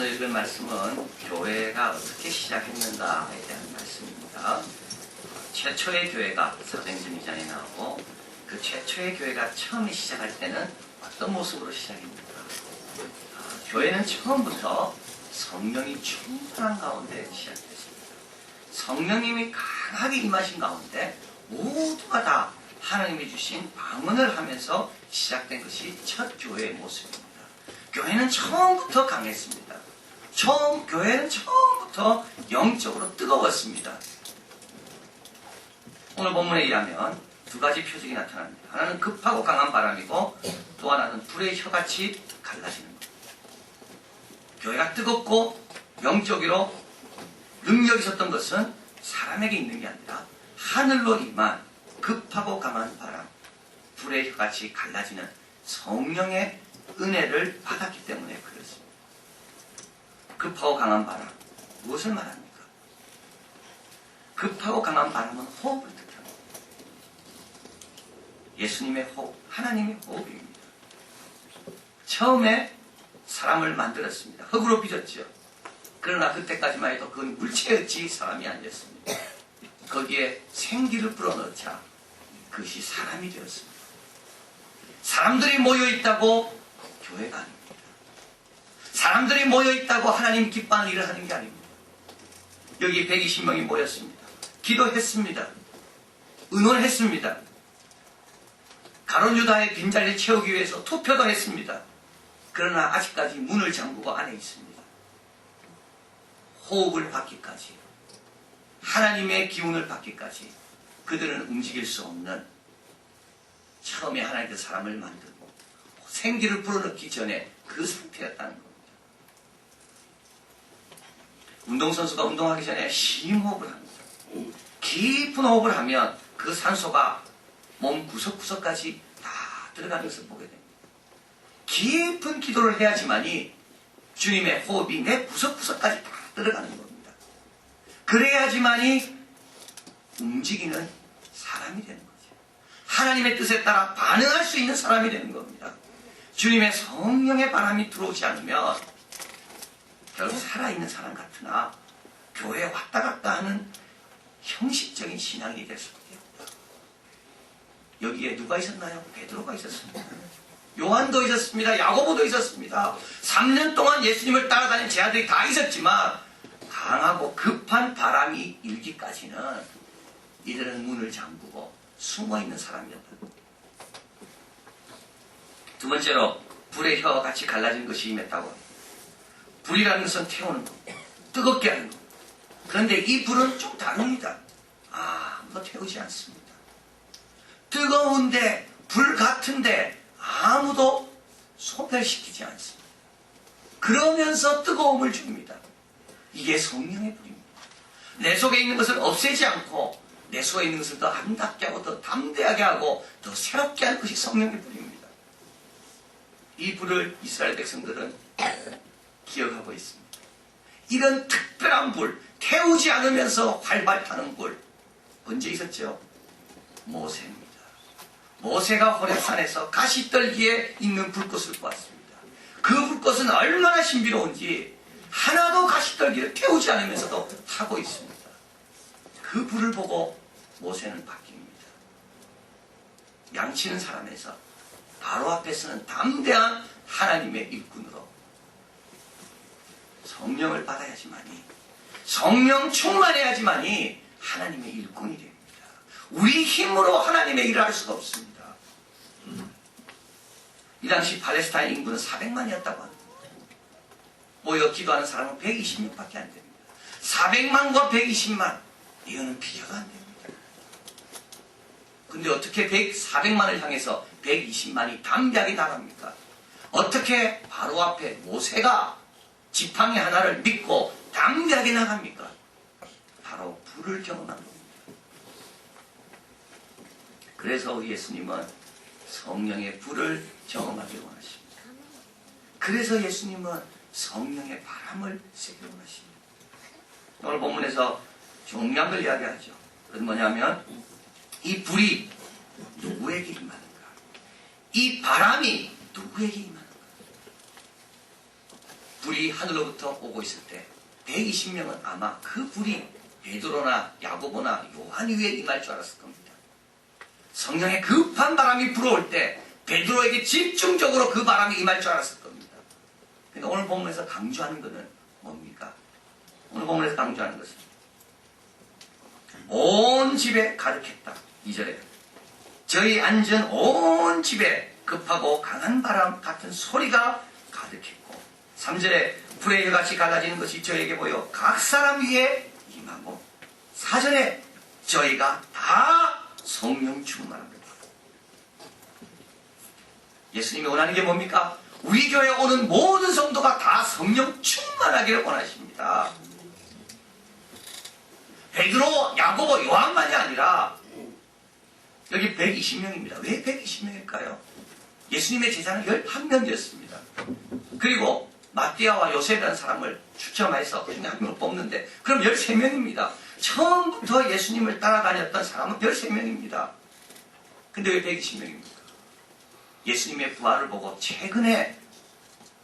오늘 읽을 말씀은 교회가 어떻게 시작했는가에 대한 말씀입니다. 최초의 교회가 사도행전 2장에 나오고 그 최초의 교회가 처음에 시작할 때는 어떤 모습으로 시작입니까? 교회는 처음부터 성령이 충만한 가운데 시작됐습니다. 성령님이 강하게 임하신 가운데 모두가 다 하나님이 주신 방언을 하면서 시작된 것이 첫 교회의 모습입니다. 교회는 처음부터 강했습니다. 교회는 처음부터 영적으로 뜨거웠습니다. 오늘 본문에 의하면 두 가지 표적이 나타납니다. 하나는 급하고 강한 바람이고 또 하나는 불의 혀같이 갈라지는 겁니다. 교회가 뜨겁고 영적으로 능력이 있었던 것은 사람에게 있는 게 아니라 하늘로 임한 급하고 강한 바람, 불의 혀같이 갈라지는 성령의 은혜를 받았기 때문에 그렇습니다. 급하고 강한 바람, 무엇을 말합니까? 급하고 강한 바람은 호흡을 뜻합니다. 예수님의 호흡, 하나님의 호흡입니다. 처음에 사람을 만들었습니다. 흙으로 빚었죠. 그러나 그때까지만 해도 그건 물체였지 사람이 아니었습니다. 거기에 생기를 불어넣자 그것이 사람이 되었습니다. 사람들이 모여있다고 교회가 아닙니다. 사람들이 모여있다고 하나님 기뻐하는 일을 하는 게 아닙니다. 여기 120명이 모였습니다. 기도했습니다. 의논했습니다. 가룟 유다의 빈자리를 채우기 위해서 투표도 했습니다. 그러나 아직까지 문을 잠그고 안에 있습니다. 호흡을 받기까지, 하나님의 기운을 받기까지 그들은 움직일 수 없는, 처음에 하나님께서 사람을 만들고 생기를 불어넣기 전에 그 상태였다는 겁니다. 운동선수가 운동하기 전에 심호흡을 합니다. 깊은 호흡을 하면 그 산소가 몸 구석구석까지 다 들어가는 것을 보게 됩니다. 깊은 기도를 해야지만이 주님의 호흡이 내 구석구석까지 다 들어가는 겁니다. 그래야지만이 움직이는 사람이 되는 거죠. 하나님의 뜻에 따라 반응할 수 있는 사람이 되는 겁니다. 주님의 성령의 바람이 들어오지 않으면 결국 살아있는 사람 같으나 교회에 왔다 갔다 하는 형식적인 신앙이 될 수밖에 없다. 여기에 누가 있었나요? 베드로가 있었습니다. 요한도 있었습니다. 야고보도 있었습니다. 3년 동안 예수님을 따라다닌 제 아들이 다 있었지만 강하고 급한 바람이 일기까지는 이들은 문을 잠그고 숨어있는 사람이었다. 두 번째로 불의 혀와 같이 갈라진 것이 임했다고 합니다. 불이라는 것은 태우는 것, 뜨겁게 하는 것. 그런데 이 불은 좀 다릅니다. 아무도 태우지 않습니다. 뜨거운데, 불 같은데 아무도 소멸시키지 않습니다. 그러면서 뜨거움을 줍니다. 이게 성령의 불입니다. 내 속에 있는 것을 없애지 않고 내 속에 있는 것을 더 아름답게 하고 더 담대하게 하고 더 새롭게 하는 것이 성령의 불입니다. 이 불을 이스라엘 백성들은 기억하고 있습니다. 이런 특별한 불, 태우지 않으면서 활발 타는 불, 언제 있었죠? 모세입니다. 모세가 호렙산에서 가시떨기에 있는 불꽃을 보았습니다. 그 불꽃은 얼마나 신비로운지 하나도 가시떨기를 태우지 않으면서도 타고 있습니다. 그 불을 보고 모세는 바뀝니다. 양치는 사람에서 바로 앞에서는 담대한 하나님의 일꾼으로 성령을 받아야지만이, 성령 충만해야지만이 하나님의 일꾼이 됩니다. 우리 힘으로 하나님의 일을 할 수가 없습니다. 이 당시 팔레스타인 인구는 400만이었다고 합니다. 모여 기도하는 사람은 120명밖에 안 됩니다. 400만과 120만, 이거는 비교가 안 됩니다. 근데 어떻게 400만을 향해서 120만이 담대하게 나갑니까? 어떻게 바로 앞에 모세가 지팡이 하나를 믿고 담대하게 나갑니까? 바로 불을 경험한 겁니다. 그래서 우리 예수님은 성령의 불을 경험하기 원하십니다. 그래서 예수님은 성령의 바람을 쐬기 원하십니다. 오늘 본문에서 중요한 걸 이야기하죠. 그건 뭐냐면 이 불이 누구에게 임하는가? 이 바람이 누구에게 임하는가? 불이 하늘로부터 오고 있을 때 120명은 아마 그 불이 베드로나 야고보나 요한 위에 임할 줄 알았을 겁니다. 성령의 급한 바람이 불어올 때 베드로에게 집중적으로 그 바람이 임할 줄 알았을 겁니다. 그러니까 오늘 본문에서 강조하는 것은 뭡니까? 오늘 본문에서 강조하는 것은 온 집에 가득했다. 2절에 저희 앉은 온 집에 급하고 강한 바람 같은 소리가 가득했고 3절에 불의 혀같이 갈라지는 것이 저에게 보여 각 사람 위에 임하고 4절에 저희가 다 성령 충만합니다. 예수님이 원하는 게 뭡니까? 우리 교회에 오는 모든 성도가 다 성령 충만하기를 원하십니다. 베드로, 야고보, 요한만이 아니라 여기 120명입니다. 왜 120명일까요? 예수님의 제자는 11명이었습니다. 그리고 마띠아와 요셉이라는 사람을 추첨해서 그 중에 한 명을 뽑는데 그럼 13명입니다. 처음부터 예수님을 따라다녔던 사람은 13명입니다. 근데 왜 120명입니까? 예수님의 부활을 보고 최근에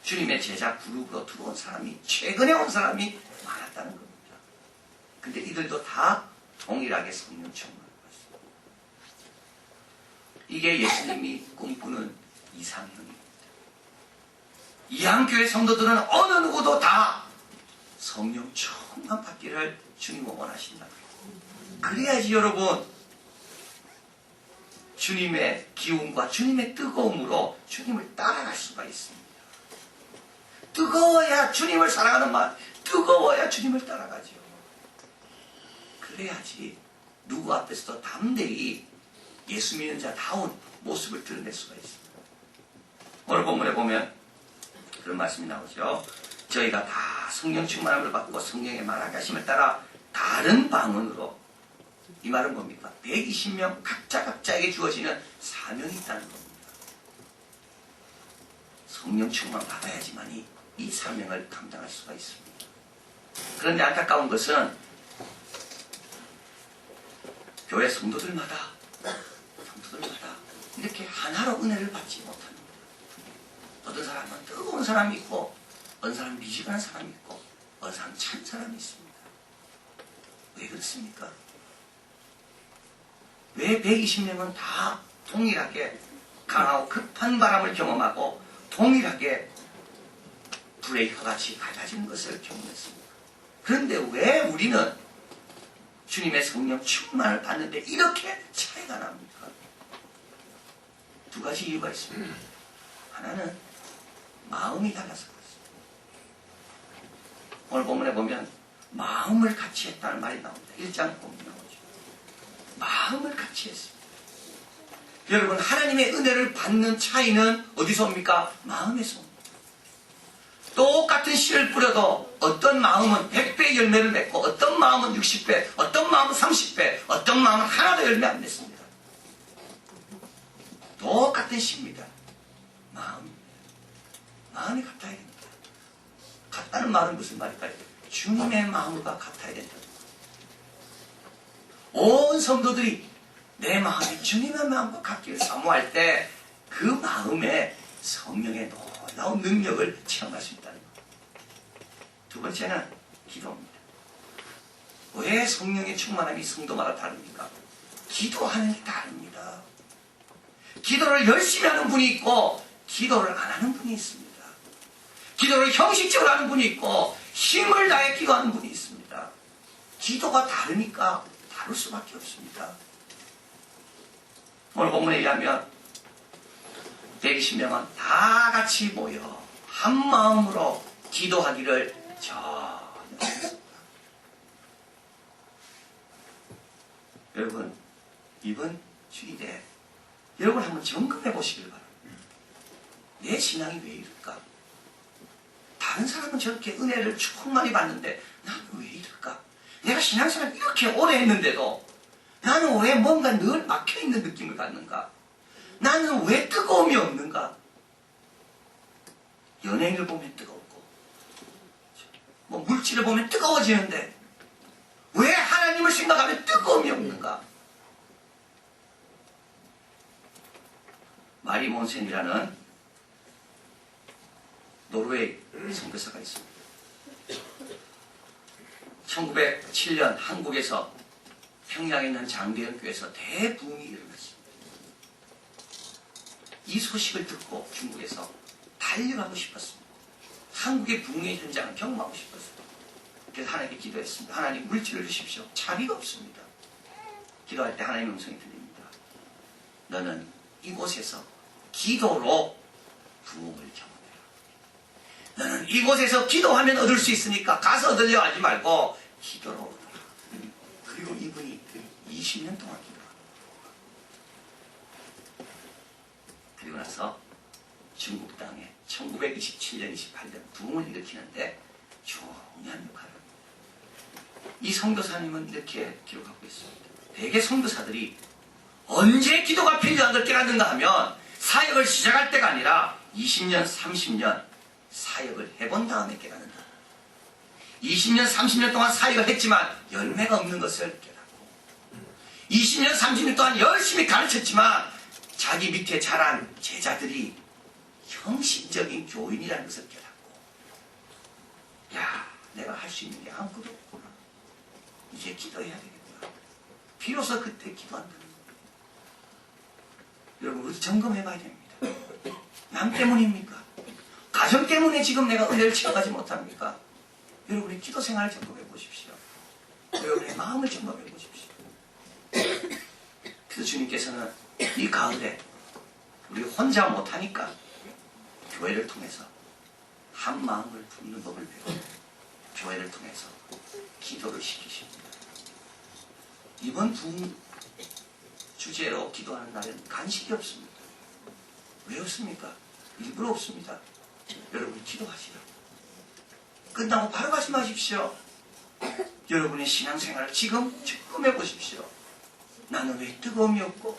주님의 제자 그룹으로 들어온 사람이 최근에 온 사람이 많았다는 겁니다. 근데 이들도 다 동일하게 성령 충만을 받습니다. 이게 예수님이 꿈꾸는 이상형입니다. 이한교회 성도들은 어느 누구도 다 성령 충만 받기를 주님은 원하신다. 그래야지 여러분 주님의 기운과 주님의 뜨거움으로 주님을 따라갈 수가 있습니다. 뜨거워야 주님을 사랑하는 마음, 뜨거워야 주님을 따라가죠. 그래야지 누구 앞에서도 담대히 예수 믿는 자다운 모습을 드러낼 수가 있습니다. 오늘 본문에 보면 그런 말씀이 나오죠. 저희가 다 성령 충만함을 받고 성령의 말하게 하심을 따라 다른 방언으로, 이 말은 뭡니까? 120명 각자에게 주어지는 사명이 있다는 겁니다. 성령 충만 받아야지만이 이 사명을 감당할 수가 있습니다. 그런데 안타까운 것은 교회 성도들마다 이렇게 하나로 은혜를 받지 못합니다. 어떤 사람은 뜨거운 사람이 있고 어떤 사람은 미지근한 사람이 있고 어떤 사람은 찬 사람이 있습니다. 왜 그렇습니까? 왜 120명은 다 동일하게 강하고 급한 바람을 경험하고 동일하게 불의 혀같이 갈라지는 것을 경험했습니다. 그런데 왜 우리는 주님의 성령 충만을 받는데 이렇게 차이가 납니까? 두 가지 이유가 있습니다. 하나는 마음이 달라서 그렇습니다. 오늘 본문에 보면 마음을 같이 했다는 말이 나옵니다. 1장 보면 나오죠. 마음을 같이 했습니다. 여러분, 하나님의 은혜를 받는 차이는 어디서 옵니까? 마음에서 옵니다. 똑같은 씨를 뿌려도 어떤 마음은 100배의 열매를 맺고 어떤 마음은 60배, 어떤 마음은 30배, 어떤 마음은 하나도 열매 안 맺습니다. 똑같은 씨입니다. 마음이 같아야 됩니다. 같다는 말은 무슨 말일까요? 주님의 마음과 같아야 된다. 온 성도들이 내 마음이 주님의 마음과 같기를 사모할 때 그 마음에 성령의 놀라운 능력을 체험할 수 있다는 것. 두 번째는 기도입니다. 왜 성령의 충만함이 성도마다 다릅니까? 기도하는 게 다릅니다. 기도를 열심히 하는 분이 있고 기도를 안 하는 분이 있습니다. 기도를 형식적으로 하는 분이 있고 힘을 다해 기도하는 분이 있습니다. 기도가 다르니까 다를 수밖에 없습니다. 오늘 본문에 의하면 120명은 다 같이 모여 한 마음으로 기도하기를 전했습니다. 여러분, 이번 주일에 여러분 한번 점검해 보시길 바랍니다. 내 신앙이 왜 이럴까? 다른 사람은 저렇게 은혜를 충만히 받는데 나는 왜 이럴까? 내가 신앙생활 이렇게 오래 했는데도 나는 왜 뭔가 늘 막혀있는 느낌을 갖는가? 나는 왜 뜨거움이 없는가? 연예인을 보면 뜨겁고 뭐 물질을 보면 뜨거워지는데 왜 하나님을 생각하면 뜨거움이 없는가? 마리 몬센이라는 노르웨이 선교사가 있습니다. 1907년 한국에서 평양에 있는 장대현 교회에서 대부흥이 일어났습니다. 이 소식을 듣고 중국에서 달려가고 싶었습니다. 한국의 부흥의 현장을 경험하고 싶었습니다. 그래서 하나님께 기도했습니다. 하나님 물질을 주십시오. 자비가 없습니다. 기도할 때 하나님의 음성이 들립니다. 너는 이곳에서 기도로 부흥을 경험해라. 너는 이곳에서 기도하면 얻을 수 있으니까 가서 얻으려 하지 말고 기도로 얻어라. 그리고 이분이 20년 동안 기도합니다. 그리고 나서 중국 땅에 1927년, 28년 부흥을 일으키는데 중요한 역할을 합니다. 이 선교사님은 이렇게 기록하고 있습니다. 대개 선교사들이 언제 기도가 필요한 걸 깨닫는가 하면 사역을 시작할 때가 아니라 20년, 30년 사역을 해본 다음에 깨닫는다. 20년, 30년 동안 사역을 했지만 열매가 없는 것을 깨닫고 20년, 30년 동안 열심히 가르쳤지만 자기 밑에 자란 제자들이 형식적인 교인이라는 것을 깨닫고 야, 내가 할 수 있는 게 아무것도 없구나. 이제 기도해야 되겠구나. 비로소 그때 기도한다는 거예요. 여러분, 우리 점검해 봐야 됩니다. 남 때문입니까? 가정 때문에 지금 내가 은혜를 채워가지 못합니까? 여러분의 기도 생활을 점검해 보십시오. 여러분의 마음을 점검해 보십시오. 그래서 주님께서는 이 가을에 우리 혼자 못하니까 교회를 통해서 한 마음을 품는 법을 배우고 교회를 통해서 기도를 시키십니다. 이번 부흥 주제로 기도하는 날에는 간식이 없습니다. 왜 없습니까? 일부러 없습니다. 여러분이 기도하시라고. 끝나고 바로 가지 마십시오. 여러분의 신앙생활을 지금 점검해 보십시오. 나는 왜 뜨거움이 없고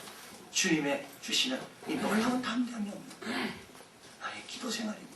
주님의 주시는 이 놀라운 담대함이 없는가? 나의 기도 생활입니다.